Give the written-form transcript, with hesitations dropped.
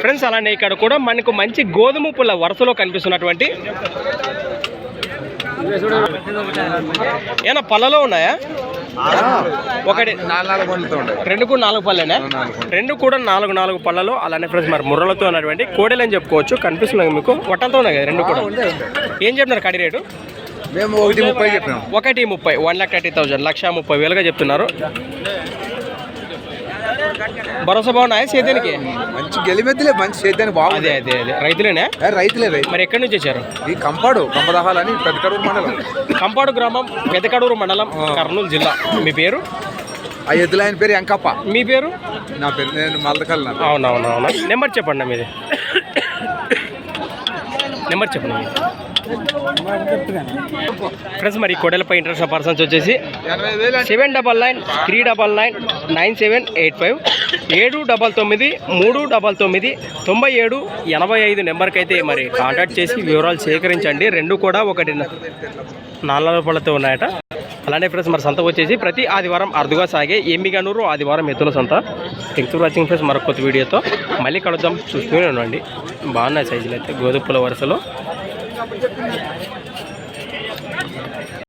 Friends అలానే ఇక్కడ కూడా మనకు మంచి గోధుమ పుల్ల వరుసలో కనిపిస్తున్నటువంటి ఏనా పళ్ళలో ఉన్నాయా? ఒకటి రెండు కూడా 4 పళ్ళేనా? రెండు కూడా 4 పళ్ళలో. అలానే ఫ్రెండ్స్ మరి ముర్రలతో ఉన్నటువంటి కోడెలు అని చెప్పుకోవచ్చు. కనిపిస్తున్నాయి మీకు, వట్టలతో ఉన్నాయి కదా రెండు కూడా. ఏం చెప్తున్నారు కడి రేటు? మేము 1,30 చెప్పినాం. 1,30,000 1,30,000 1,30,000 చెప్తున్నారు. భరోసా బాగున్నాయా సేద్యానికి? మంచి గెలిమెద్దులే, మంచి సేద్యానికి బాగుంది. అదే రైతులేనా? రైతులే. మరి ఎక్కడి నుంచి వచ్చారు? ఈ కంపదహాలని పెద్దకడూరు మండలం, కంపాడు గ్రామం, పెద్దకడూరు మండలం, కర్నూలు జిల్లా. మీ పేరు? ఆ ఎద్దులైన పేరు ఎంకప్ప. మీ పేరు? నా పేరు నేను మల్దకల్. అవునవునవునా. నెంబర్ చెప్పండి మీది. నెంబర్ చెప్పండి మీది. ఫ్రెండ్స్ మరి కోడెలపై ఇంట్రెస్ట్ పర్సన్స్ వచ్చేసి 7993999785 799399785 నెంబర్కి అయితే మరి కాంటాక్ట్ చేసి వివరాలు సేకరించండి. రెండు కూడా 1,40,000 రూపాయలతో ఉన్నాయట. అలానే ఫ్రెండ్స్ మరి సంత వచ్చేసి ప్రతి ఆదివారం అరుదుగా సాగే ఎమ్మిగనూరు ఆదివారం ఎత్తుల సంత. Thanks for watching friends. మరొక కొత్త వీడియోతో మళ్ళీ కలుద్దాం. చూస్తూనే ఉండండి. బాగున్నాయి సైజులు అయితే గోధుమల వరుసలో.